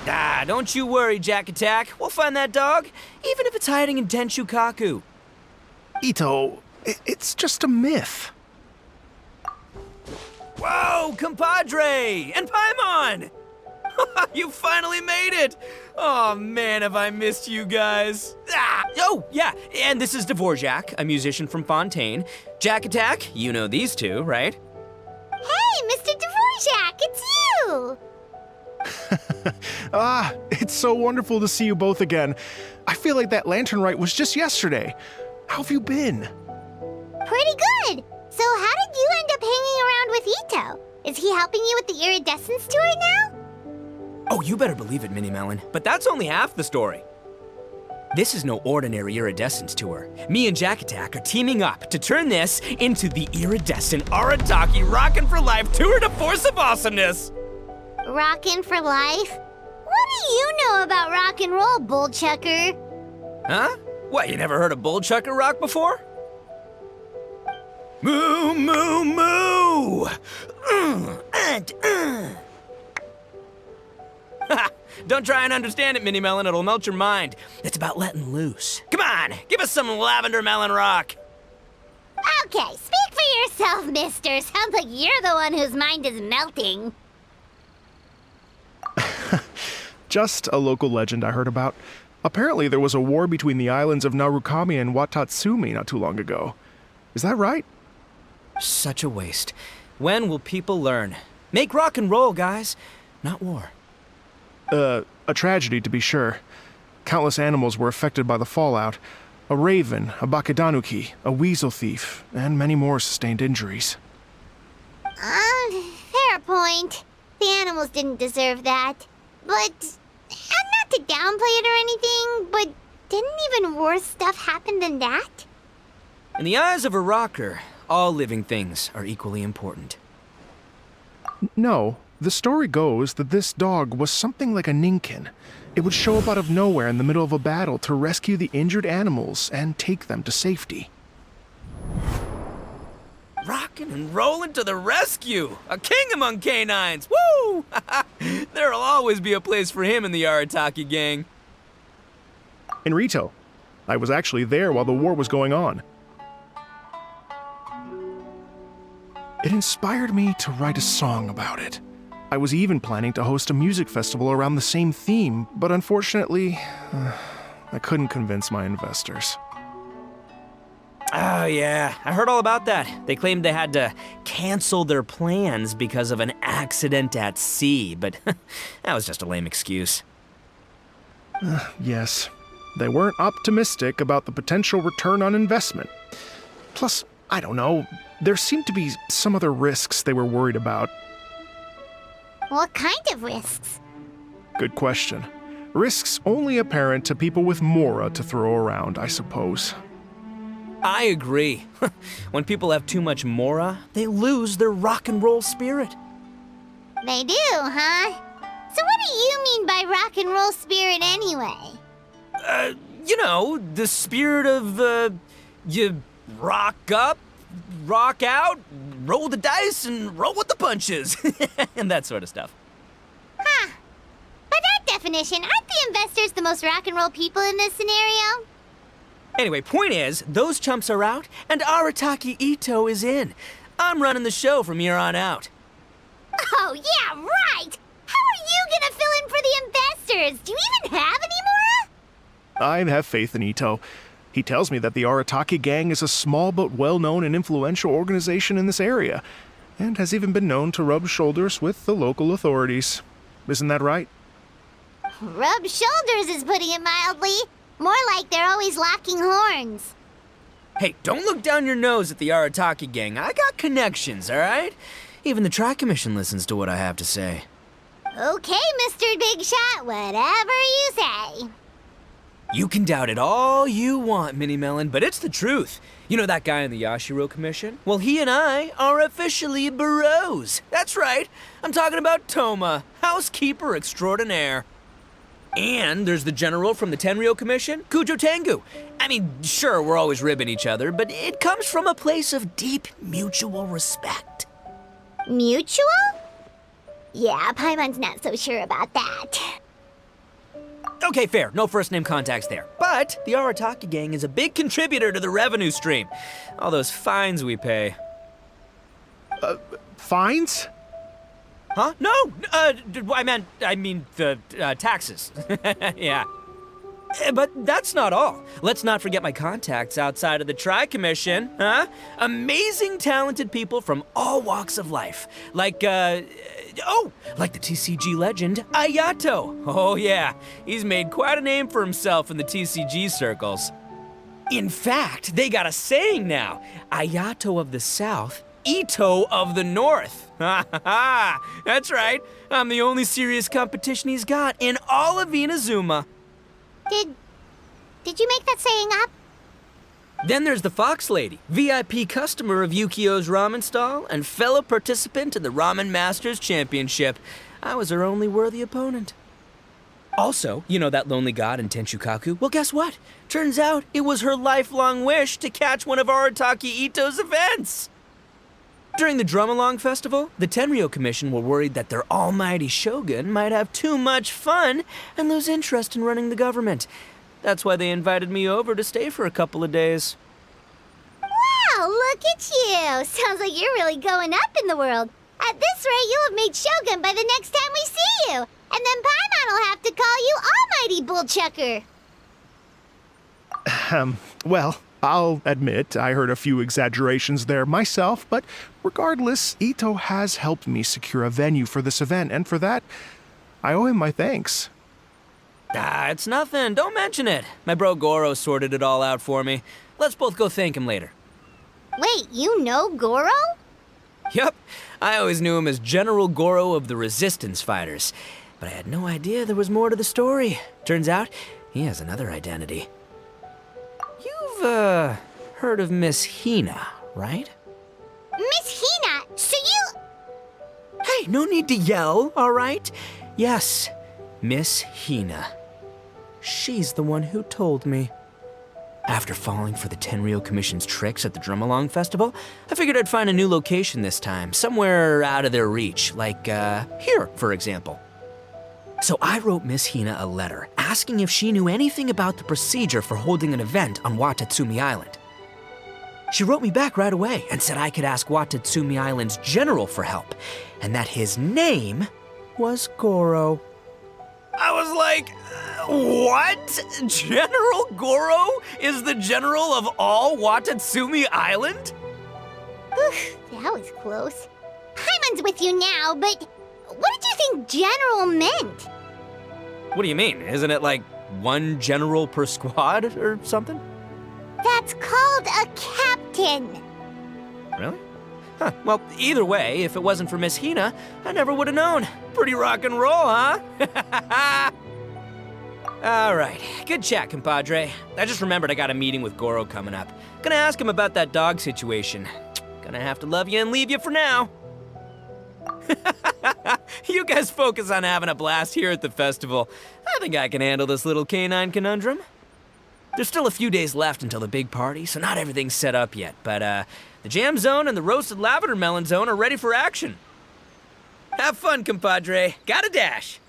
Ah, don't you worry, Jack Attack. We'll find that dog, even if it's hiding in Tenshukaku. Ito, it's just a myth. Whoa, compadre! And Paimon! You finally made it! Oh man, have I missed you guys. Ah! Oh, yeah, and this is Dvorak, a musician from Fontaine. Jack Attack, you know these two, right? Hey, Mr. Dvorak, it's you! It's so wonderful to see you both again. I feel like that lantern rite was just yesterday. How have you been? Pretty good. So how did you end up hanging around with Ito? Is he helping you with the iridescence tour now? Oh, you better believe it, Mini Melon. But that's only half the story. This is no ordinary iridescence tour. Me and Jack Attack are teaming up to turn this into the iridescent Arataki Rockin' for Life Tour de Force of Awesomeness. Rockin' for life? What do you know about rock and roll, bullchucker? Huh? What, you never heard of bullchucker rock before? Moo, moo, moo! Don't try and understand it, Mini Melon. It'll melt your mind. It's about letting loose. Come on, give us some lavender melon rock. Okay, speak for yourself, mister. Sounds like you're the one whose mind is melting. Just a local legend I heard about. Apparently there was a war between the islands of Narukami and Watatsumi not too long ago. Is that right? Such a waste. When will people learn? Make rock and roll, guys, not war. A tragedy to be sure. Countless animals were affected by the fallout. A raven, a bakedanuki, a weasel thief, and many more sustained injuries. Fair point. The animals didn't deserve that. But, and not to downplay it or anything, but didn't even worse stuff happen than that? In the eyes of a rocker, all living things are equally important. No, the story goes that this dog was something like a ninkin. It would show up out of nowhere in the middle of a battle to rescue the injured animals and take them to safety. Rockin' and rollin' to the rescue! A king among canines! Woo! There'll always be a place for him in the Arataki gang. In Rito, I was actually there while the war was going on. It inspired me to write a song about it. I was even planning to host a music festival around the same theme, but unfortunately, I couldn't convince my investors. Oh yeah, I heard all about that. They claimed they had to cancel their plans because of an accident at sea, but that was just a lame excuse. Yes, they weren't optimistic about the potential return on investment. Plus, I don't know, there seemed to be some other risks they were worried about. What kind of risks? Good question. Risks only apparent to people with mora to throw around, I suppose. I agree. When people have too much mora, they lose their rock and roll spirit. They do, huh? So what do you mean by rock and roll spirit anyway? You know, the spirit of, you rock up, rock out, roll the dice, and roll with the punches. And that sort of stuff. Huh. By that definition, aren't the investors the most rock and roll people in this scenario? Anyway, point is, those chumps are out, and Arataki Itto is in. I'm running the show from here on out. Oh, yeah, right! How are you gonna fill in for the investors? Do you even have any more? I have faith in Ito. He tells me that the Arataki gang is a small but well-known and influential organization in this area, and has even been known to rub shoulders with the local authorities. Isn't that right? Rub shoulders is putting it mildly. More like they're always locking horns. Hey, don't look down your nose at the Arataki gang. I got connections, all right? Even the Tri Commission listens to what I have to say. Okay, Mr. Big Shot, whatever you say. You can doubt it all you want, Mini Melon, but it's the truth. You know that guy in the Yashiro Commission? Well, he and I are officially bros. That's right. I'm talking about Toma, housekeeper extraordinaire. And there's the general from the Tenryo Commission, Kujo Tengu. I mean, sure, we're always ribbing each other, but it comes from a place of deep mutual respect. Mutual? Yeah, Paimon's not so sure about that. Okay, fair. No first-name contacts there. But the Arataki gang is a big contributor to the revenue stream. All those fines we pay. Fines? Huh? No! I mean the taxes. Yeah. But that's not all. Let's not forget my contacts outside of the Tri-Commission, huh? Amazing, talented people from all walks of life. Like the TCG legend, Ayato. Oh yeah, he's made quite a name for himself in the TCG circles. In fact, they got a saying now. Ayato of the South, Ito of the North. Ha ha ha! That's right. I'm the only serious competition he's got in all of Inazuma. Did you make that saying up? Then there's the Fox Lady, VIP customer of Yukio's ramen stall and fellow participant in the Ramen Masters Championship. I was her only worthy opponent. Also, you know that lonely god in Tenshukaku? Well, guess what? Turns out it was her lifelong wish to catch one of Arataki Itto's events. During the Drum-Along Festival, the Tenryo Commission were worried that their almighty shogun might have too much fun and lose interest in running the government. That's why they invited me over to stay for a couple of days. Wow, look at you! Sounds like you're really going up in the world. At this rate, you'll have made shogun by the next time we see you. And then Paimon will have to call you Almighty Bullchucker. Well, I'll admit I heard a few exaggerations there myself, but regardless, Ito has helped me secure a venue for this event, and for that, I owe him my thanks. It's nothing. Don't mention it. My bro Goro sorted it all out for me. Let's both go thank him later. Wait, you know Goro? Yup. I always knew him as General Goro of the Resistance Fighters. But I had no idea there was more to the story. Turns out, he has another identity. You've, heard of Miss Hina, right? Miss Hina? So you... Hey, no need to yell, all right? Yes, Miss Hina. She's the one who told me. After falling for the Tenryo Commission's tricks at the Drum-Along Festival, I figured I'd find a new location this time, somewhere out of their reach, like, here, for example. So I wrote Miss Hina a letter, asking if she knew anything about the procedure for holding an event on Watatsumi Island. She wrote me back right away and said I could ask Watatsumi Island's general for help, and that his name was Goro. I was like, what? General Goro is the general of all Watatsumi Island? Oof, that was close. Paimon's with you now, but what did you think general meant? What do you mean? Isn't it like one general per squad or something? That's called a captain. Really? Huh. Well, either way, if it wasn't for Miss Hina, I never would have known. Pretty rock and roll, huh? All right. Good chat, compadre. I just remembered I got a meeting with Goro coming up. Gonna ask him about that dog situation. Gonna have to love you and leave you for now. You guys focus on having a blast here at the festival. I think I can handle this little canine conundrum. There's still a few days left until the big party, so not everything's set up yet, but the jam zone and the roasted lavender melon zone are ready for action. Have fun, compadre. Got a dash.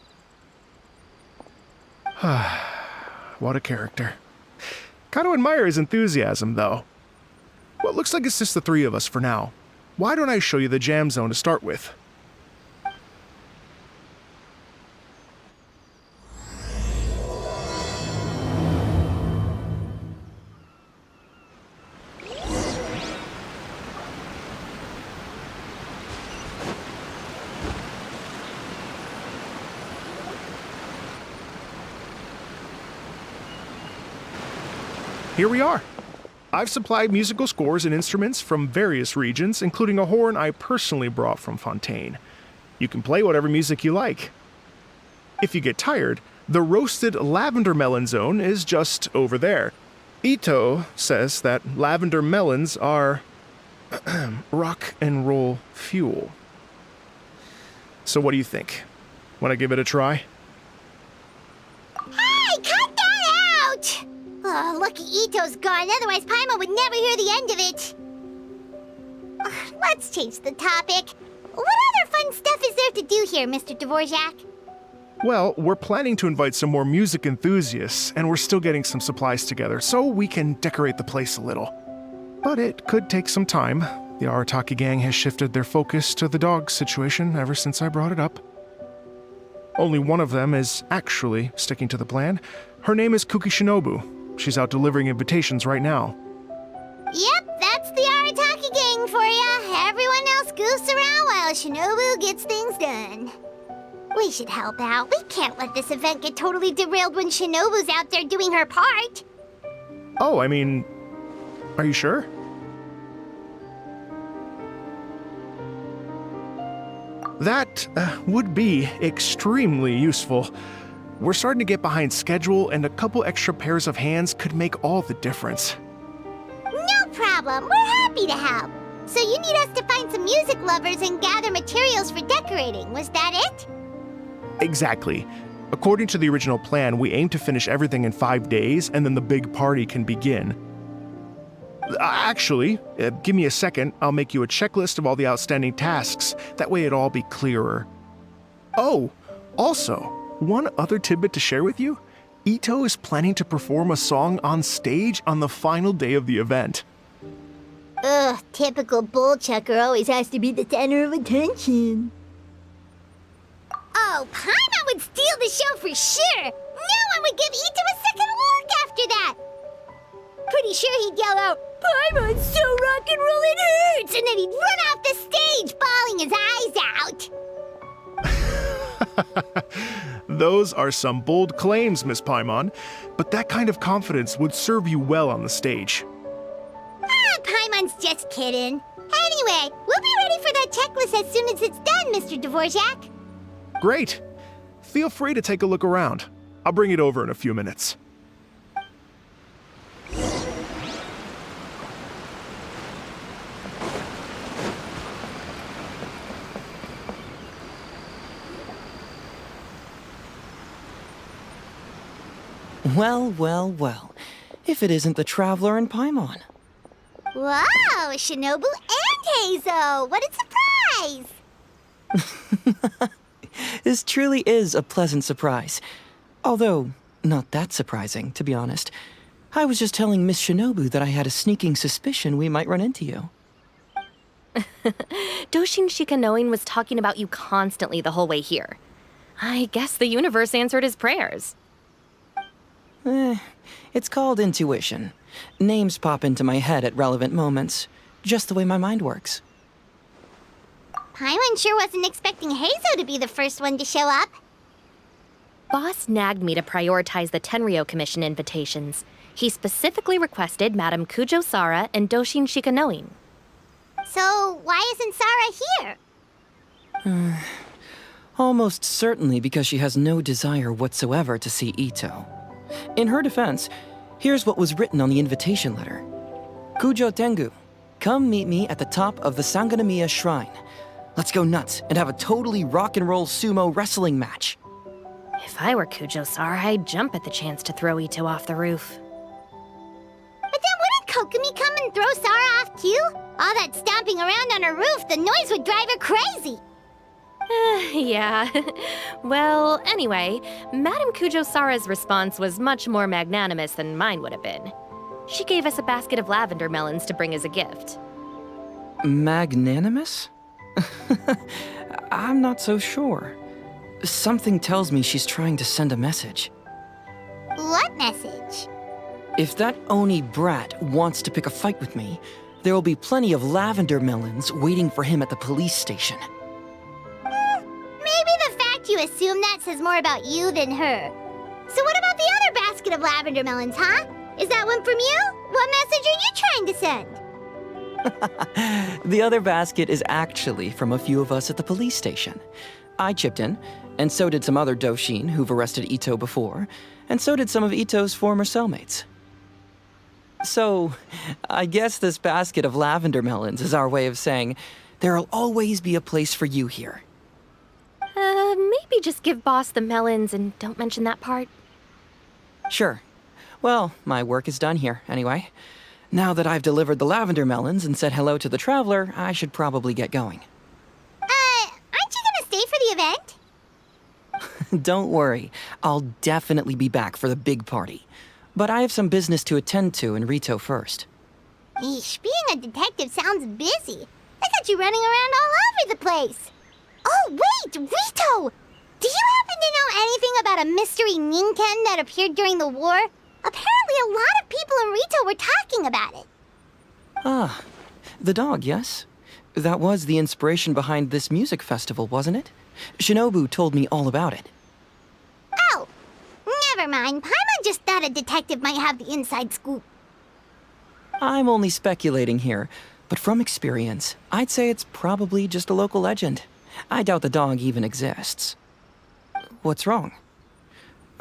What a character. Kind of admire his enthusiasm, though. Well, it looks like it's just the three of us for now. Why don't I show you the jam zone to start with? Here we are. I've supplied musical scores and instruments from various regions, including a horn I personally brought from Fontaine. You can play whatever music you like. If you get tired, the roasted lavender melon zone is just over there. Ito says that lavender melons are rock and roll fuel. So what do you think? Want to give it a try? Hey, cut that out! Oh, lucky Ito's gone, otherwise Paimon would never hear the end of it. Let's change the topic. What other fun stuff is there to do here, Mr. Dvorak? Well, we're planning to invite some more music enthusiasts, and we're still getting some supplies together so we can decorate the place a little. But it could take some time. The Arataki gang has shifted their focus to the dog situation ever since I brought it up. Only one of them is actually sticking to the plan. Her name is Kuki Shinobu. She's out delivering invitations right now. Yep, that's the Arataki gang for ya. Everyone else goofs around while Shinobu gets things done. We should help out. We can't let this event get totally derailed when Shinobu's out there doing her part. Oh, I mean, are you sure? That would be extremely useful. We're starting to get behind schedule, and a couple extra pairs of hands could make all the difference. No problem. We're happy to help. So you need us to find some music lovers and gather materials for decorating. Was that it? Exactly. According to the original plan, we aim to finish everything in 5 days, and then the big party can begin. Actually, give me a second. I'll make you a checklist of all the outstanding tasks. That way it'll all be clearer. Oh, also, one other tidbit to share with you. Ito is planning to perform a song on stage on the final day of the event. Ugh, typical bullchucker always has to be the center of attention. Oh, Paimon would steal the show for sure! No one would give Ito a second look after that! Pretty sure he'd yell out, "Paimon's so rock and roll it hurts!" And then he'd run off the stage, bawling his eyes out. Those are some bold claims, Miss Paimon, but that kind of confidence would serve you well on the stage. Ah, Paimon's just kidding. Anyway, we'll be ready for that checklist as soon as it's done, Mr. Dvorak. Great. Feel free to take a look around. I'll bring it over in a few minutes. Well, well, well. If it isn't the Traveler and Paimon. Wow, Shinobu and Heizo! What a surprise! This truly is a pleasant surprise. Although, not that surprising, to be honest. I was just telling Miss Shinobu that I had a sneaking suspicion we might run into you. Doshin Shikanoin was talking about you constantly the whole way here. I guess the universe answered his prayers. It's called intuition. Names pop into my head at relevant moments, just the way my mind works. Paimon sure wasn't expecting Heizo to be the first one to show up. Boss nagged me to prioritize the Tenryo Commission invitations. He specifically requested Madame Kujo Sara and Doshin Shikanoin. So, why isn't Sara here? Almost certainly because she has no desire whatsoever to see Ito. In her defense, here's what was written on the invitation letter. Kujo Tengu, come meet me at the top of the Sanganamiya Shrine. Let's go nuts and have a totally rock and roll sumo wrestling match. If I were Kujo Sara, I'd jump at the chance to throw Ito off the roof. But then wouldn't Kokumi come and throw Sara off too? All that stomping around on her roof, the noise would drive her crazy. Yeah. Well, anyway, Madame Kujo Sara's response was much more magnanimous than mine would have been. She gave us a basket of lavender melons to bring as a gift. Magnanimous? I'm not so sure. Something tells me she's trying to send a message. What message? If that Oni brat wants to pick a fight with me, there will be plenty of lavender melons waiting for him at the police station. Maybe the fact you assume that says more about you than her. So what about the other basket of lavender melons, huh? Is that one from you? What message are you trying to send? The other basket is actually from a few of us at the police station. I chipped in, and so did some other Doshin who've arrested Ito before, and so did some of Ito's former cellmates. So, I guess this basket of lavender melons is our way of saying, there'll always be a place for you here. Maybe just give Boss the melons and don't mention that part. Sure. Well, my work is done here, anyway. Now that I've delivered the lavender melons and said hello to the Traveler, I should probably get going. Aren't you gonna stay for the event? Don't worry, I'll definitely be back for the big party. But I have some business to attend to in Rito first. Eesh, being a detective sounds busy. I got you running around all over the place. Oh, wait, Rito! Do you happen to know anything about a mystery Ninken that appeared during the war? Apparently a lot of people in Rito were talking about it. Ah, the dog, yes? That was the inspiration behind this music festival, wasn't it? Shinobu told me all about it. Oh, never mind. Paimon just thought a detective might have the inside scoop. I'm only speculating here, but from experience, I'd say it's probably just a local legend. I doubt the dog even exists. What's wrong?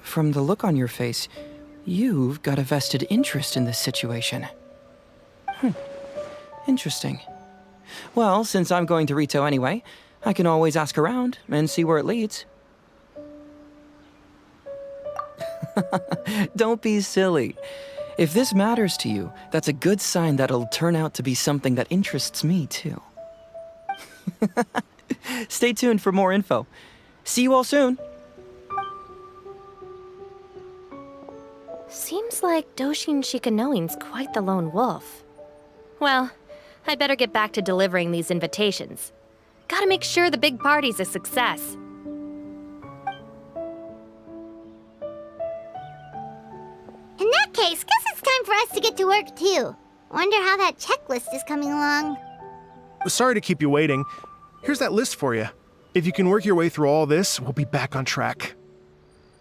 From the look on your face, you've got a vested interest in this situation. Interesting. Well, since I'm going to Rito anyway, I can always ask around and see where it leads. Don't be silly. If this matters to you, that's a good sign that it'll turn out to be something that interests me, too. Stay tuned for more info. See you all soon. Seems like Doshin Shikanoin's quite the lone wolf. Well, I'd better get back to delivering these invitations. Gotta make sure the big party's a success. In that case, guess it's time for us to get to work too. Wonder how that checklist is coming along. Sorry to keep you waiting. Here's that list for you. If you can work your way through all this, we'll be back on track.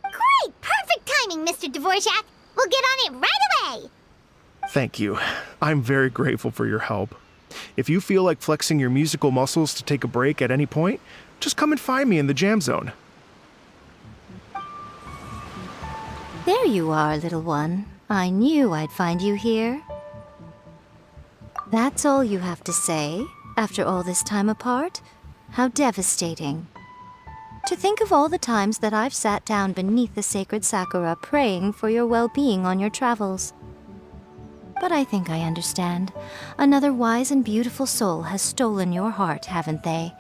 Great! Perfect timing, Mr. Dvorak! We'll get on it right away! Thank you. I'm very grateful for your help. If you feel like flexing your musical muscles to take a break at any point, just come and find me in the jam zone. There you are, little one. I knew I'd find you here. That's all you have to say, after all this time apart? How devastating. To think of all the times that I've sat down beneath the sacred sakura praying for your well-being on your travels. But I think I understand. Another wise and beautiful soul has stolen your heart, haven't they?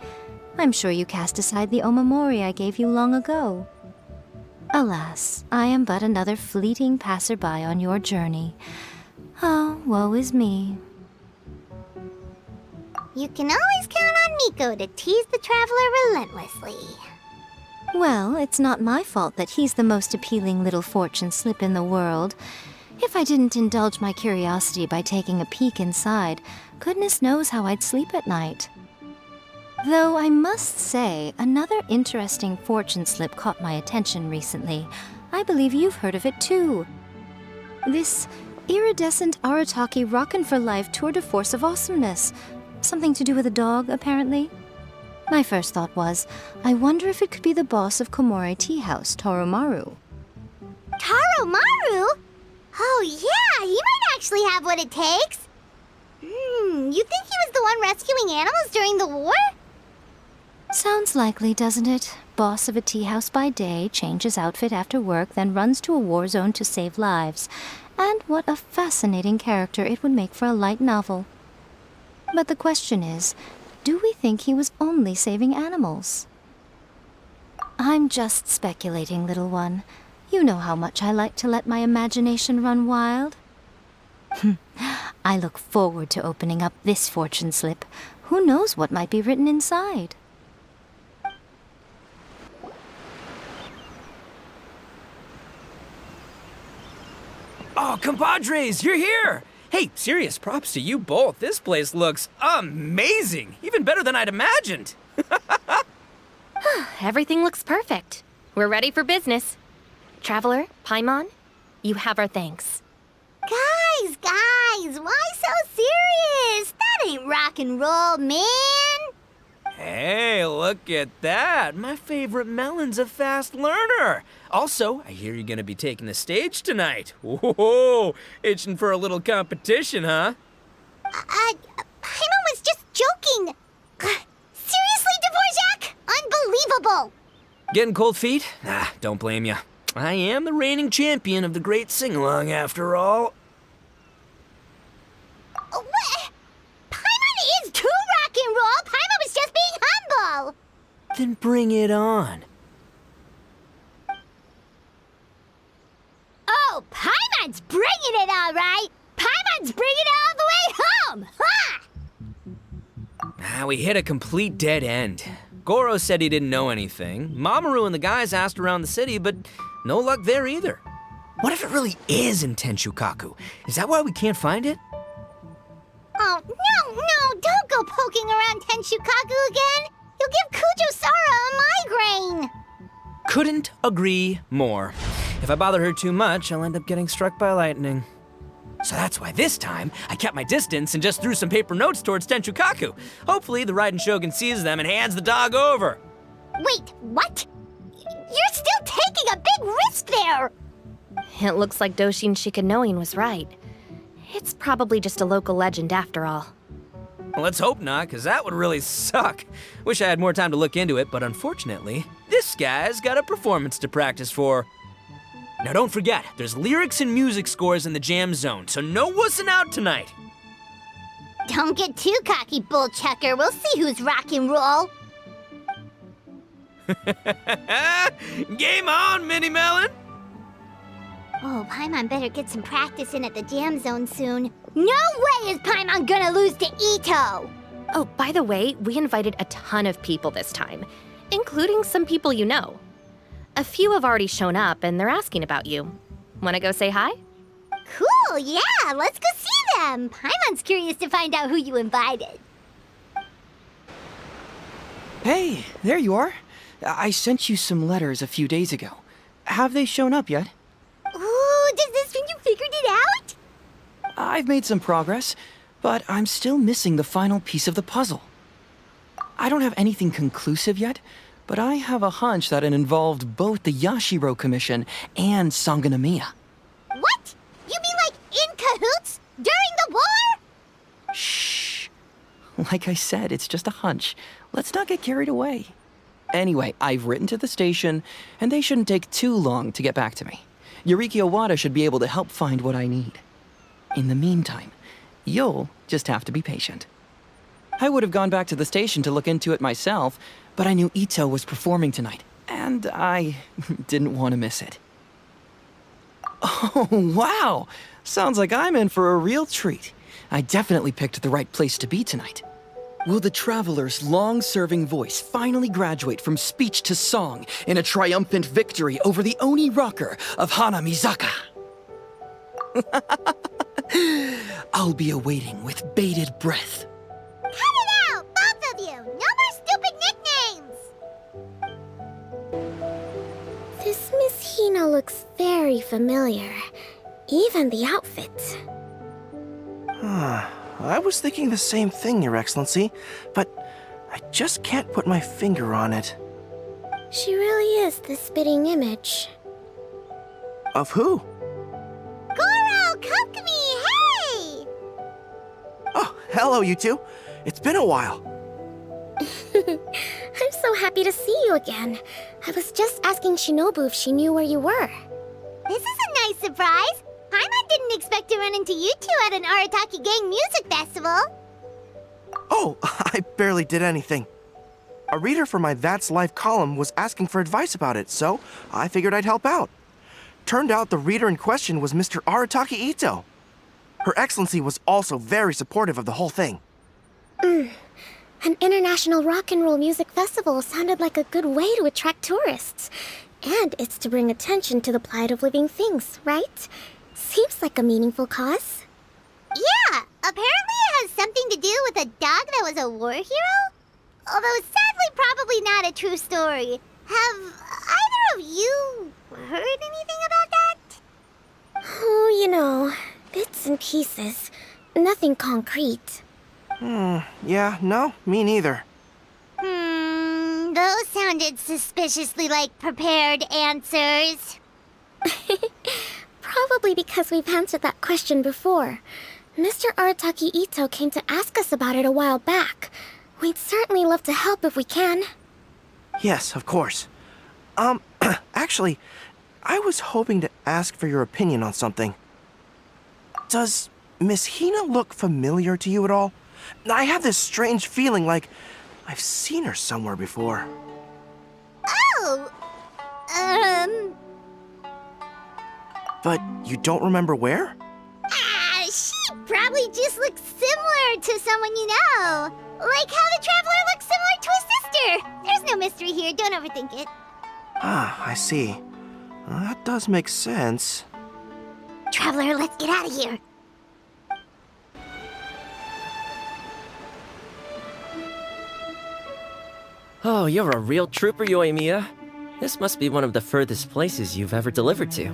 I'm sure you cast aside the omamori I gave you long ago. Alas, I am but another fleeting passerby on your journey. Oh, woe is me. You can always count on Miko to tease the traveler relentlessly. Well, it's not my fault that he's the most appealing little fortune slip in the world. If I didn't indulge my curiosity by taking a peek inside, goodness knows how I'd sleep at night. Though I must say, another interesting fortune slip caught my attention recently. I believe you've heard of it too. This iridescent Arataki Rockin' for Life tour de force of awesomeness. Something to do with a dog, apparently. My first thought was, I wonder if it could be the boss of Komore Tea House, Toromaru. Toromaru? Oh yeah, he might actually have what it takes. You think he was the one rescuing animals during the war? Sounds likely, doesn't it? Boss of a tea house by day, changes outfit after work, then runs to a war zone to save lives. And what a fascinating character it would make for a light novel. But the question is, do we think he was only saving animals? I'm just speculating, little one. You know how much I like to let my imagination run wild. I look forward to opening up this fortune slip. Who knows what might be written inside? Oh, compadres, you're here! Hey, serious props to you both. This place looks amazing! Even better than I'd imagined! Everything looks perfect. We're ready for business. Traveler, Paimon, you have our thanks. Guys, why so serious? That ain't rock and roll, man! Hey, look at that! My favorite melon's a fast learner! Also, I hear you're gonna be taking the stage tonight. Whoa, itching for a little competition, huh? Paimon was just joking! Seriously, Dvorak? Unbelievable! Getting cold feet? Don't blame ya. I am the reigning champion of the great sing-along, after all. What? Paimon is too rock and roll! Paimon was just being humble! Then bring it on. Oh, Paimon's bringing it all right! Paimon's bringing it all the way home! Ha! We hit a complete dead end. Goro said he didn't know anything. Mamoru and the guys asked around the city, but no luck there either. What if it really is in Tenshukaku? Is that why we can't find it? Oh, no, don't go poking around Tenshukaku again! You'll give Kujo-Sara a migraine! Couldn't agree more. If I bother her too much, I'll end up getting struck by lightning. So that's why this time, I kept my distance and just threw some paper notes towards Tenshukaku. Hopefully, the Raiden Shogun sees them and hands the dog over. Wait, what? You're still taking a big risk there! It looks like Doshin Shikanoin was right. It's probably just a local legend after all. Well, let's hope not, because that would really suck. Wish I had more time to look into it, but unfortunately, this guy's got a performance to practice for. Now don't forget, there's lyrics and music scores in the jam zone, so no wussing out tonight. Don't get too cocky, bullchucker. We'll see who's rock and roll. Game on, Mini Melon! Oh, Paimon better get some practice in at the jam zone soon. No way is Paimon gonna lose to Ito! Oh, by the way, we invited a ton of people this time, including some people you know. A few have already shown up, and they're asking about you. Wanna go say hi? Cool, yeah, let's go see them. Paimon's curious to find out who you invited. Hey, there you are. I sent you some letters a few days ago. Have they shown up yet? Ooh, does this mean you figured it out? I've made some progress, but I'm still missing the final piece of the puzzle. I don't have anything conclusive yet, but I have a hunch that it involved both the Yashiro Commission and Sanganamiya. What? You mean like in cahoots? During the war? Shh. Like I said, it's just a hunch. Let's not get carried away. Anyway, I've written to the station, and they shouldn't take too long to get back to me. Yuriki Owada should be able to help find what I need. In the meantime, you'll just have to be patient. I would have gone back to the station to look into it myself, but I knew Ito was performing tonight, and I didn't want to miss it. Oh, wow! Sounds like I'm in for a real treat. I definitely picked the right place to be tonight. Will the traveler's long-serving voice finally graduate from speech to song in a triumphant victory over the Oni rocker of Hanamizaka? I'll be awaiting with bated breath. Cut it out, both of you! No more stupid nicknames! This Miss Hina looks very familiar. Even the outfit. I was thinking the same thing, Your Excellency, but I just can't put my finger on it. She really is the spitting image. Of who? Goro, Kokumi, hey! Oh, hello, you two. It's been a while. I'm so happy to see you again. I was just asking Shinobu if she knew where you were. This is a nice surprise. Paimon didn't expect to run into you two at an Arataki Gang music festival. Oh, I barely did anything. A reader for my That's Life column was asking for advice about it, so I figured I'd help out. Turned out the reader in question was Mr. Arataki Itto. Her Excellency was also very supportive of the whole thing. An international rock and roll music festival sounded like a good way to attract tourists. And it's to bring attention to the plight of living things, right? Seems like a meaningful cause. Yeah, apparently it has something to do with a dog that was a war hero? Although sadly probably not a true story. Have either of you heard anything about that? Oh, you know, bits and pieces. Nothing concrete. Yeah, no, me neither. Those sounded suspiciously like prepared answers. Probably because we've answered that question before. Mr. Arataki Ito came to ask us about it a while back. We'd certainly love to help if we can. Yes, of course. Actually, I was hoping to ask for your opinion on something. Does Miss Hina look familiar to you at all? I have this strange feeling like I've seen her somewhere before. Oh! But you don't remember where? She probably just looks similar to someone you know. Like how the Traveler looks similar to his sister. There's no mystery here, don't overthink it. Ah, I see. That does make sense. Traveler, let's get out of here. Oh, you're a real trooper, Yoimiya. This must be one of the furthest places you've ever delivered to.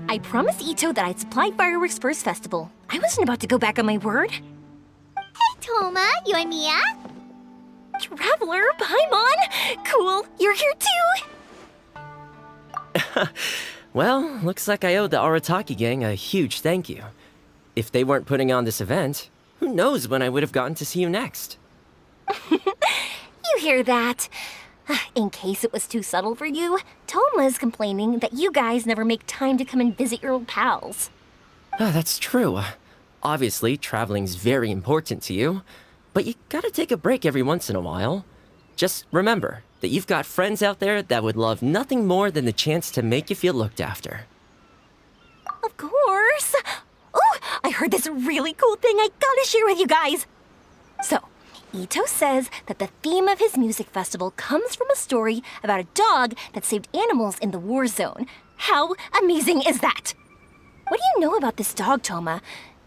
I promised Ito that I'd supply fireworks for his festival. I wasn't about to go back on my word. Hey, Toma, Yoimiya. Traveler, Paimon! Cool, you're here too! Well, looks like I owe the Arataki gang a huge thank you. If they weren't putting on this event, who knows when I would have gotten to see you next. You hear that? In case it was too subtle for you, Toma's complaining that you guys never make time to come and visit your old pals. That's true. Obviously, traveling's very important to you, but you gotta take a break every once in a while. Just remember that you've got friends out there that would love nothing more than the chance to make you feel looked after. Of course! Oh, I heard this really cool thing I gotta share with you guys! So, Ito says that the theme of his music festival comes from a story about a dog that saved animals in the war zone. How amazing is that? What do you know about this dog, Toma?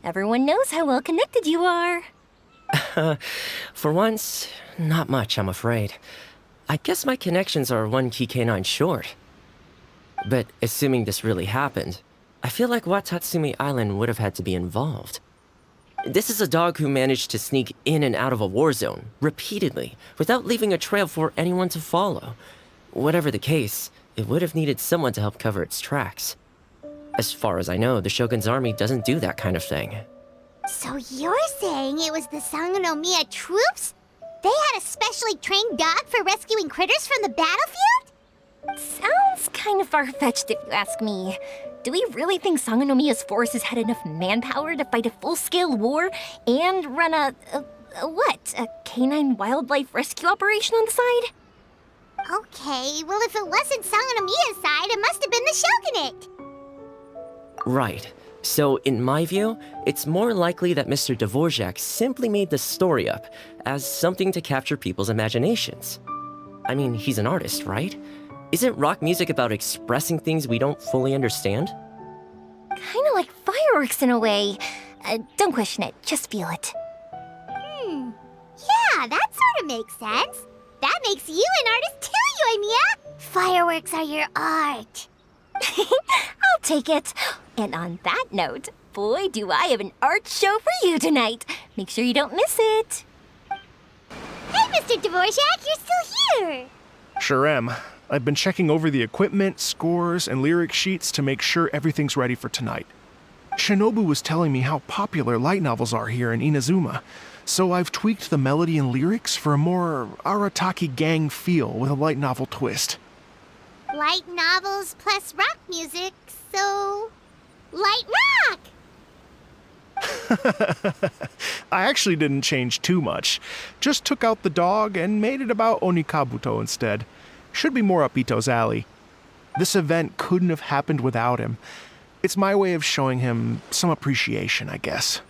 Everyone knows how well connected you are. For once, not much, I'm afraid. I guess my connections are one key canine short. But assuming this really happened, I feel like Watatsumi Island would have had to be involved. This is a dog who managed to sneak in and out of a war zone, repeatedly, without leaving a trail for anyone to follow. Whatever the case, it would have needed someone to help cover its tracks. As far as I know, the Shogun's army doesn't do that kind of thing. So you're saying it was the Sangonomiya troops? They had a specially trained dog for rescuing critters from the battlefield? Sounds kind of far-fetched if you ask me. Do we really think Sangonomiya's forces had enough manpower to fight a full-scale war and run a canine wildlife rescue operation on the side? Okay, well if it wasn't Sangonomiya's side, it must have been the Shogunate. Right. So, in my view, it's more likely that Mr. Dvorak simply made the story up as something to capture people's imaginations. I mean, he's an artist, right? Isn't rock music about expressing things we don't fully understand? Kinda like fireworks in a way. Don't question it, just feel it. Yeah, that sort of makes sense. That makes you an artist too, Yoimiya. Fireworks are your art. I'll take it. And on that note, boy, do I have an art show for you tonight. Make sure you don't miss it. Hey, Mr. Dvorak, you're still here. Sure am. I've been checking over the equipment, scores, and lyric sheets to make sure everything's ready for tonight. Shinobu was telling me how popular light novels are here in Inazuma, so I've tweaked the melody and lyrics for a more Arataki gang feel with a light novel twist. Light novels plus rock music, so... light rock! I actually didn't change too much. Just took out the dog and made it about Onikabuto instead. Should be more up Ito's alley. This event couldn't have happened without him. It's my way of showing him some appreciation, I guess.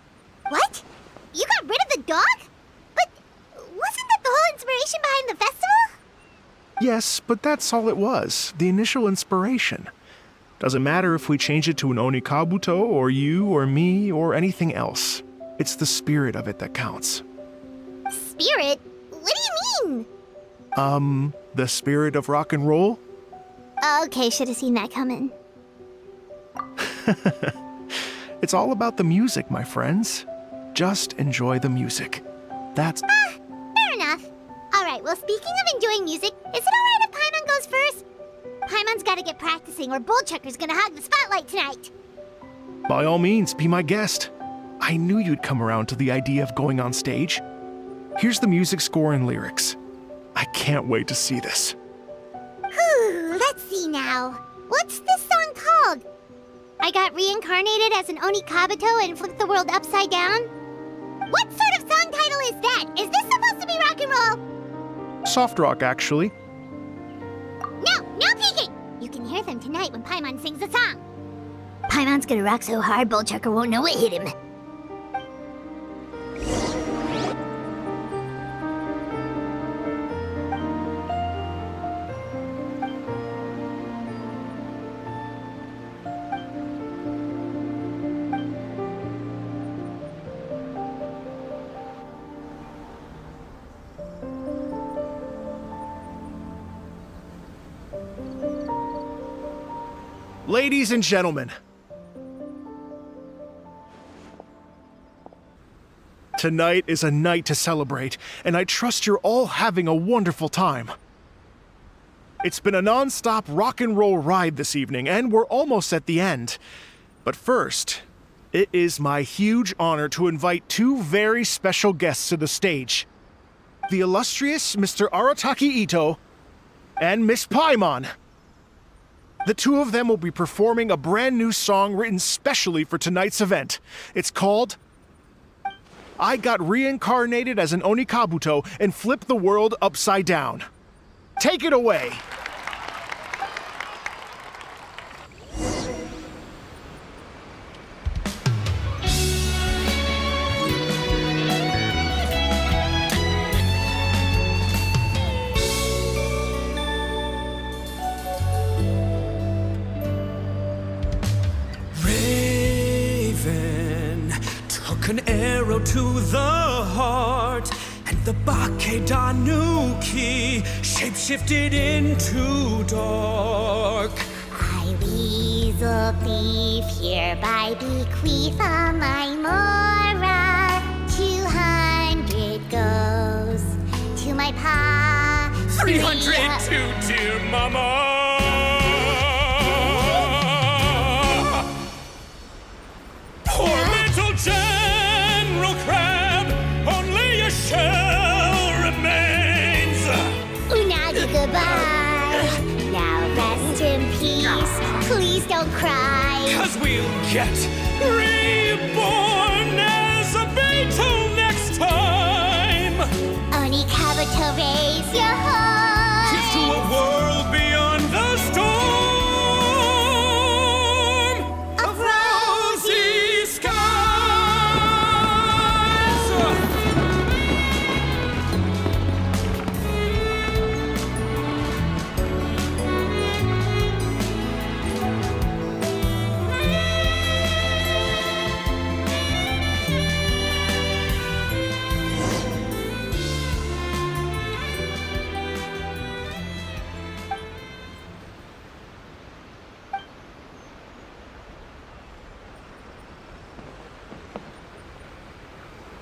What? You got rid of the dog? But wasn't that the whole inspiration behind the festival? Yes, but that's all it was. The initial inspiration. Doesn't matter if we change it to an Onikabuto, or you, or me, or anything else. It's the spirit of it that counts. Spirit? What do you mean? The spirit of rock and roll? Okay, should have seen that coming. It's all about the music, my friends. Just enjoy the music. That's... Fair enough. Alright, well speaking of enjoying music, is it alright if Paimon goes first? Paimon's gotta get practicing or Bullchucker's gonna hog the spotlight tonight. By all means, be my guest. I knew you'd come around to the idea of going on stage. Here's the music score and lyrics. I can't wait to see this. Whew, let's see now. What's this song called? I got reincarnated as an Onikabuto and flipped the world upside down? What sort of song title is that? Is this supposed to be rock and roll? Soft rock, actually. No peeking! You can hear them tonight when Paimon sings the song. Paimon's gonna rock so hard, Bullchucker won't know what hit him. Ladies and gentlemen, tonight is a night to celebrate, and I trust you're all having a wonderful time. It's been a non-stop rock and roll ride this evening, and we're almost at the end. But first, it is my huge honor to invite two very special guests to the stage. The illustrious Mr. Arataki Itto and Miss Paimon. The two of them will be performing a brand new song written specially for tonight's event. It's called I Got Reincarnated as an Onikabuto and Flipped the World Upside Down. Take it away! An arrow to the heart, and the Bakedanuki shapeshifted into dark. I, weasel thief, hereby bequeath all my mora. 200 goes to my pa. 300 to dear mama. Poor little General Crab, only a shell remains. Unagi, goodbye. Now rest in peace. Please don't cry. 'Cause we'll get reborn as a beetle next time. Onikabuto, raise your heart. Here's to a world beyond the storm of rosy skies.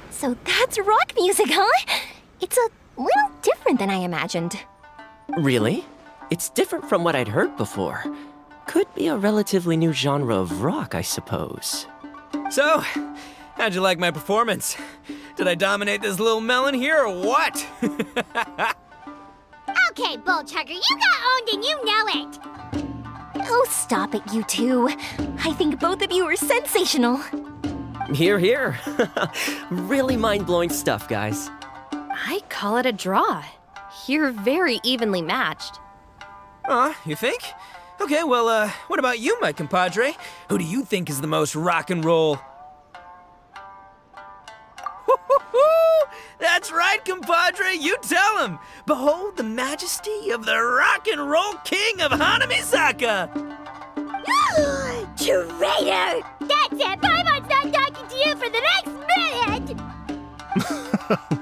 So that's rock music, huh? It's a little different than I imagined. Really? It's different from what I'd heard before. Could be a relatively new genre of rock, I suppose. So, how'd you like my performance? Did I dominate this little melon here or what? Okay, Bullchucker, you got owned and you know it. Oh, stop it, you two. I think both of you are sensational. Hear, hear. Really mind-blowing stuff, guys. I call it a draw. You're very evenly matched. You think? Okay, well, what about you, my compadre? Who do you think is the most rock and roll? That's right, compadre, you tell him! Behold the majesty of the rock and roll king of Hanamisaka! Traitor! That's it! Paimon's not talking to you for the next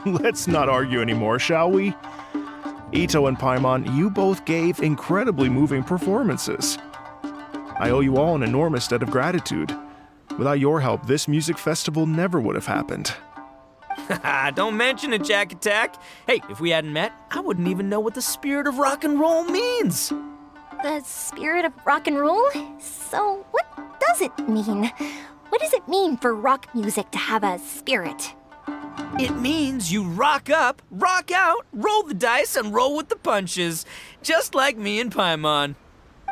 minute! Let's not argue anymore, shall we? Ito and Paimon, you both gave incredibly moving performances. I owe you all an enormous debt of gratitude. Without your help, this music festival never would have happened. Don't mention it, Jack Attack. Hey, if we hadn't met, I wouldn't even know what the spirit of rock and roll means. The spirit of rock and roll? So what does it mean? What does it mean for rock music to have a spirit? It means you rock up, rock out, roll the dice, and roll with the punches. Just like me and Paimon.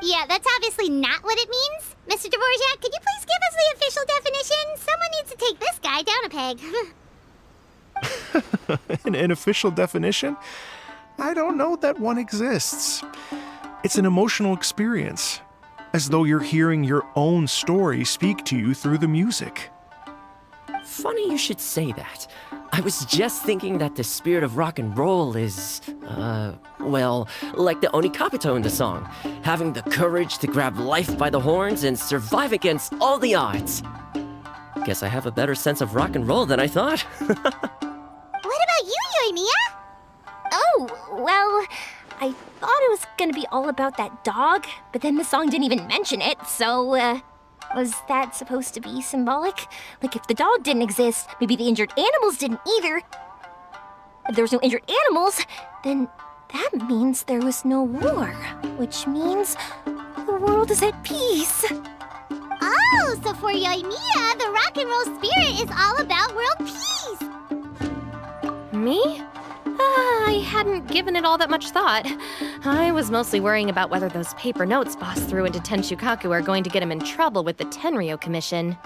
Yeah, that's obviously not what it means. Mr. Dvorak, could you please give us the official definition? Someone needs to take this guy down a peg. An official definition? I don't know that one exists. It's an emotional experience. as though you're hearing your own story speak to you through the music. Funny you should say that. I was just thinking that the spirit of rock and roll is, well, like the Onikapito in the song, having the courage to grab life by the horns and survive against all the odds. Guess I have a better sense of rock and roll than I thought. What about you, Yoimiya? Oh, well, I thought it was gonna be all about that dog, but then the song didn't even mention it, so, was that supposed to be symbolic? Like, if the dog didn't exist, maybe the injured animals didn't either. If there was no injured animals, then that means there was no war, which means the world is at peace. Oh, so for Yoimiya, the rock and roll spirit is all about world peace. Me? I hadn't given it all that much thought. I was mostly worrying about whether those paper notes Boss threw into Tenshukaku are going to get him in trouble with the Tenryo Commission.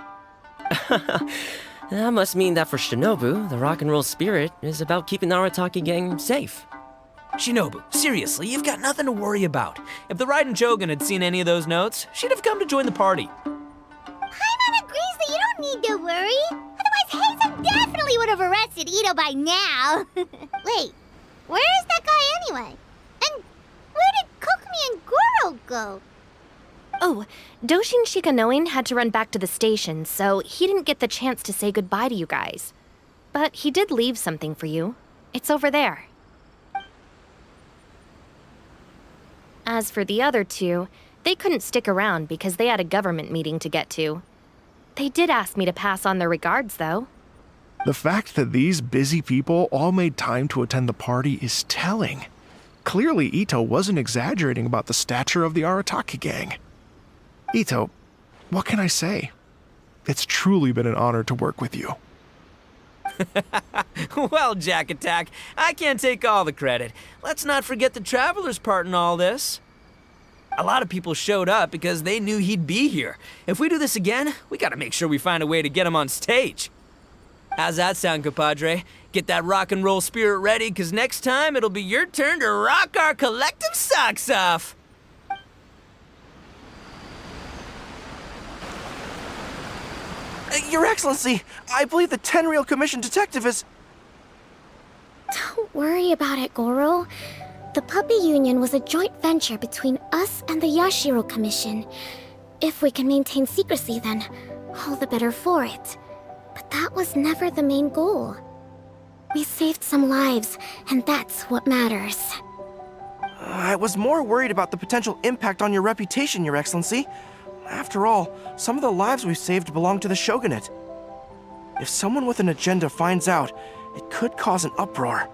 That must mean that for Shinobu, the rock and roll spirit is about keeping the Arataki gang safe. Shinobu, seriously, you've got nothing to worry about. If the Raiden Shogun had seen any of those notes, she'd have come to join the party. Paimon agrees that you don't need to worry. Otherwise, Heizen definitely would have arrested Ito by now. Wait, where is that guy anyway? And where did Kokumi and Goro go? Oh, Doshin Shikanoin had to run back to the station, so he didn't get the chance to say goodbye to you guys. But he did leave something for you. It's over there. As for the other two, they couldn't stick around because they had a government meeting to get to. They did ask me to pass on their regards, though. The fact that these busy people all made time to attend the party is telling. Clearly, Ito wasn't exaggerating about the stature of the Arataki gang. Ito, what can I say? It's truly been an honor to work with you. Well, Jack Attack, I can't take all the credit. Let's not forget the Traveler's part in all this. A lot of people showed up because they knew he'd be here. If we do this again, we gotta make sure we find a way to get him on stage. How's that sound, compadre? Get that rock and roll spirit ready, because next time it'll be your turn to rock our collective socks off. Your Excellency, I believe the Tenryo Commission detective is... Don't worry about it, Goro. The puppy union was a joint venture between us and the Yashiro Commission. If we can maintain secrecy, then all the better for it. But that was never the main goal. We saved some lives, and that's what matters. I was more worried about the potential impact on your reputation, Your Excellency. After all, some of the lives we've saved belong to the Shogunate. If someone with an agenda finds out, it could cause an uproar.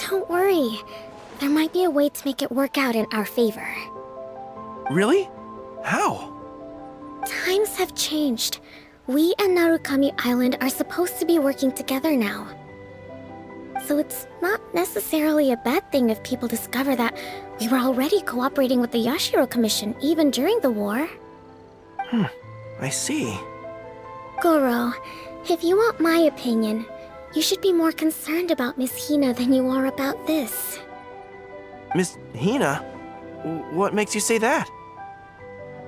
Don't worry. There might be a way to make it work out in our favor. Really? How? Times have changed. We and Narukami Island are supposed to be working together now. So it's not necessarily a bad thing if people discover that we were already cooperating with the Yashiro Commission even during the war. I see. Goro, if you want my opinion, you should be more concerned about Miss Hina than you are about this. Miss Hina? What makes you say that?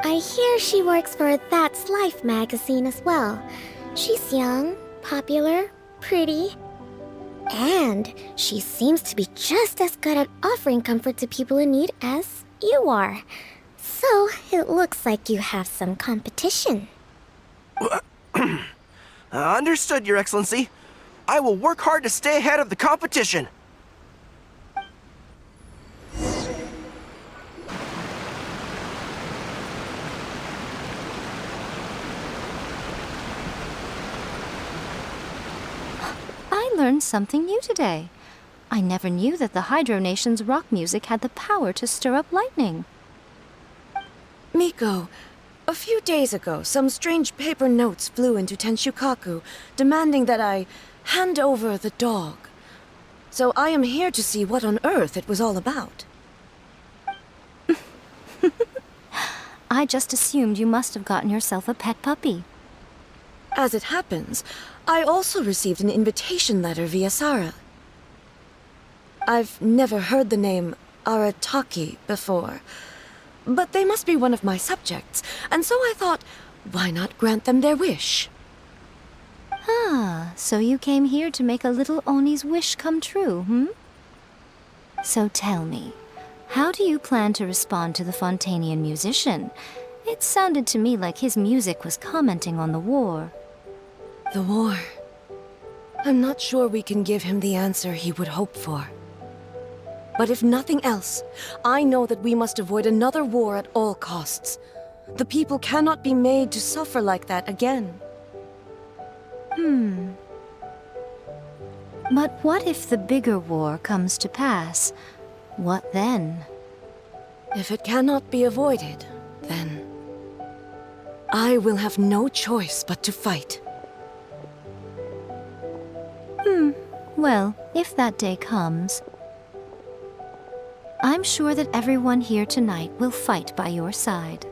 I hear she works for That's Life magazine as well. She's young, popular, pretty, and she seems to be just as good at offering comfort to people in need as you are. So it looks like you have some competition. Understood, Your Excellency. I will work hard to stay ahead of the competition. I learned something new today. I never knew that the Hydro Nation's rock music had the power to stir up lightning. Miko, a few days ago, some strange paper notes flew into Tenshukaku, demanding that I hand over the dog. So I am here to see what on earth it was all about. I just assumed you must have gotten yourself a pet puppy. As it happens, I also received an invitation letter via Sara. I've never heard the name Arataki before, But they must be one of my subjects, and so I thought, why not grant them their wish? Ah, so you came here to make a little Oni's wish come true, hmm? So tell me, how do you plan to respond to the Fontanian musician? It sounded to me like his music was commenting on the war. The war. I'm not sure we can give him the answer he would hope for. But if nothing else, I know that we must avoid another war at all costs. The people cannot be made to suffer like that again. But what if the bigger war comes to pass? What then? If it cannot be avoided, then I will have no choice but to fight. Well, if that day comes, I'm sure that everyone here tonight will fight by your side.